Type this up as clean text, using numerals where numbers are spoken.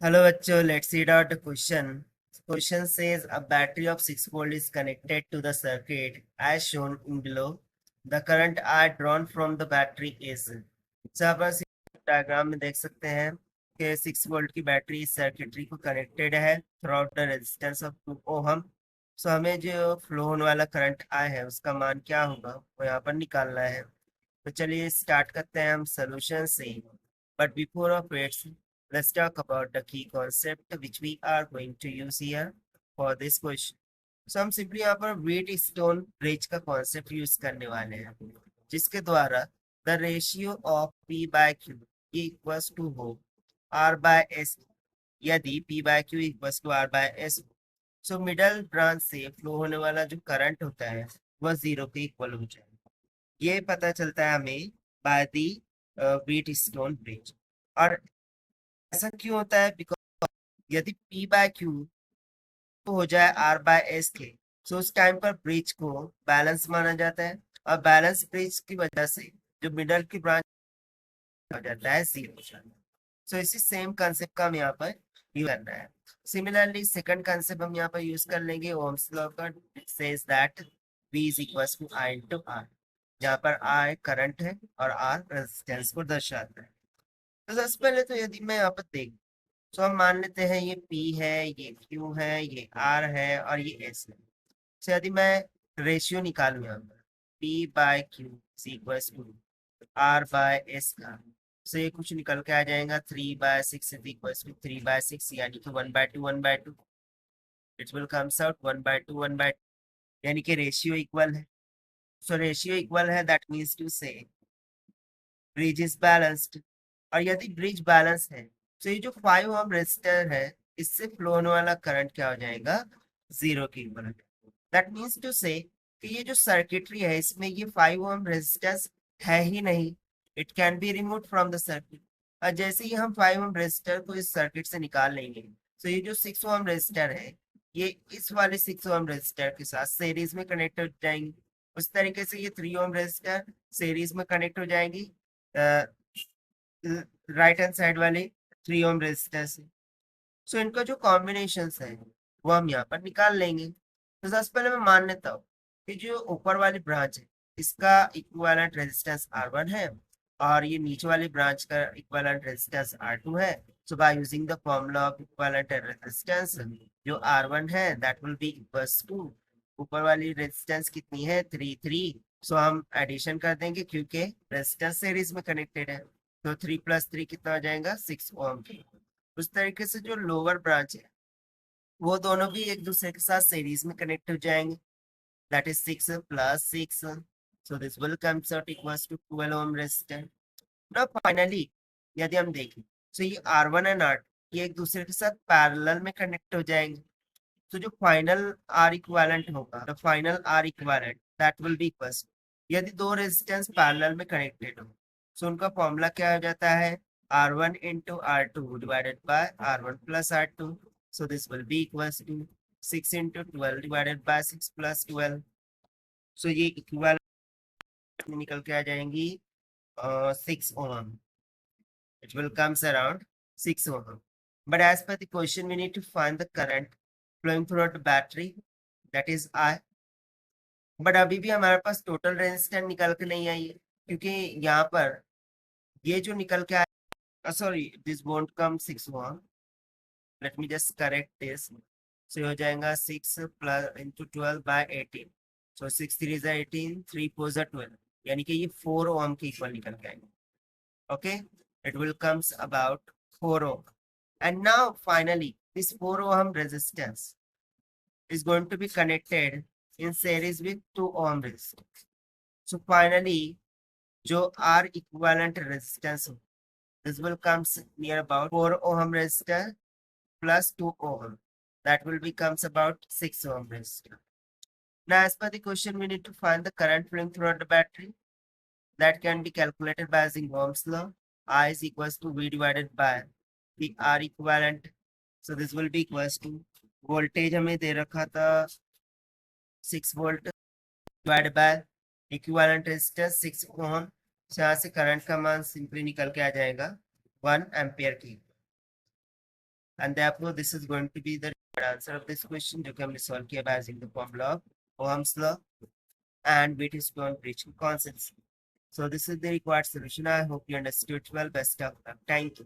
Hello बच्चों, let's read out the question. Question says a battery of 6 volt is connected to the circuit as shown in below. The current I drawn from the battery is. So आप diagram में देख सकते हैं कि 6 volt की battery इस circuitry को connected है through the resistance of 2 ohm. So हमें जो फ्लो होने वाला करंट आई है उसका मान क्या होगा वो यहाँ पर निकालना है। तो चलिए स्टार्ट करते हैं हम सोल्यूशन से। But before of its let's talk about the key concept which we are going to use here for this question. So हम सिंपली यहाँ पर वेट स्टोन ब्रिज का कॉन्सेप्ट यूज करने वाले हैं जिसके द्वारा the ratio of P by Q equals to हो आर बाय एस। यदि P by Q equals to R by S, so middle branch से फ्लो होने वाला जो करंट होता है वह जीरो के इक्वल हो जाए। ये पता चलता है हमें by the Wheatstone bridge. और ऐसा क्यों होता है? बिकॉज यदि P बाय क्यू तो हो जाए R बाय एस के, सो उस टाइम पर ब्रिज को बैलेंस माना जाता है और बैलेंस ब्रिज की वजह से जो मिडल की ब्रांच हो जाता है जीरो। सो इसी सेम कंसेप्ट का हम यहाँ पर यूज करना है। सिमिलरली सेकंड कंसेप्ट हम यहाँ पर यूज कर लेंगे ओम्स लॉ का, says that V is equal to I into R, जहाँ पर I करंट है और R रेजिस्टेंस को दर्शाता है। तो सबसे पहले तो यदि मैं यहाँ पर देख, तो हम मान लेते हैं ये P है, ये Q है, ये R है और ये S है। तो यदि मैं रेशियो निकालूं यहाँ पर P by Q equals to R by S का, तो ये कुछ निकल के आ जाएगा 3/6 इक्वल्स टू 3/6, यानी कि 1/2 1/2। इट विल कम्स आउट 1/2 1/2, यानी कि रेशियो इक्वल है। सो रेशियो इक्वल है, दैट मीन्स टू से ब्रिज इज बैलेंस्ड। और यदि ब्रिज बैलेंस है तो ये जो 5 ओम रेजिस्टर है इससे फ्लो होने वाला करंट क्या हो जाएगा? जीरो के इक्वल। दैट मीन्स टू से कि ये जो सर्किटरी है इसमें ये 5 ओम रेजिस्टेंस है ही नहीं। It can be remove from the circuit. और जैसे ही हम 5 ओम रेजिस्टर को इस सर्किट से निकाल लेंगे तो ये जो 6 ओम रेजिस्टर है ये इस वाले 6 ओम रेजिस्टर के साथ सीरीज में कनेक्ट हो जाएंगे। उस तरीके से ये 3 ओम रेजिस्टर सीरीज में कनेक्ट हो जाएंगी राइट हैंड साइड वाले 3 ओम रेजिस्टर से। सो इनका जो कॉम्बिनेशन है वो हम यहाँ पर निकाल लेंगे। तो सबसे पहले मैं मान लेता हूँ कि जो ऊपर वाली ब्रांच है इसका इक्विवेलेंट रेजिस्टेंस R1 है और ये नीचे वाली ब्रांच का इक्विवेलेंट रेजिस्टेंस R2 है। So by using the formula of equivalent resistance, जो R1 है that will be equals to, ऊपर वाली रेजिस्टेंस कितनी है 3 सो हम एडिशन कर देंगे क्योंकि रेजिस्टेंस सीरीज में कनेक्टेड है। तो 3 + 3 कितना हो जाएगा 6 ओम की। उस तरीके से जो लोअर ब्रांच है वो दोनों भी एक दूसरे के साथ सीरीज में कनेक्ट हो जाएंगे, that is 6 + 6, so this will comes out equals to 12 ohm resistance. Now finally यदि हम देखें तो ये R1 एंड R2 ये एक दूसरे के साथ पैरेलल में कनेक्ट हो जाएंगे। तो जो फाइनल R इक्विवेलेंट होगा, the final R equivalent that will be equals, यदि दो रेजिस्टेंस पैरेलल में कनेक्टेड हो तो उनका फॉर्मूला क्या हो जाता है R1 into R2 divided by R1 plus R2। So this will be equals to 6 into 12 divided by 6 plus 12। So ये इक्विवेलेंट निकल के आ जाएंगी 6 ohm। It will comes around 6 ohm। But as per the question, we need to find the current flowing throughout the battery, that is I। But अभी भी हमारे पास total resistance निकल के नहीं आई है क्योंकि यहाँ पर ये जो निकल के आया, sorry this won't come 6 ohm, let me just correct this. So हो जाएगा 6 plus into 12/18। So 6 3 is 18, 3 4 is 12, यानी कि ये 4 ओम के इक्वल निकल के आएंगे। Okay, it will comes about 4 ohm. And now finally this 4 ohm resistance is going to be connected in series with 2 ohm resistance। So finally जो R equivalent resistance हो, this will comes near about 4 ohm resistor plus 2 ohm, that will becomes about 6 ohm resistor। Now as per the question, we need to find the current flowing throughout the battery, that can be calculated by using Ohm's law। I is equals to V divided by the R equivalent। So this will be equals to, voltage हमें दे रखा था 6 volt divide by equivalent resistance 6 ओम। यहाँ से current का मान simply निकल के आ जाएगा 1 एम्पियर की। and therefore this is going to be the answer of this question, जो कि हमने solve किया by using the formula of Ohm's law and weight is beyond reaching constants. So this is the required solution. I hope you understood well. Best of luck. Thank you.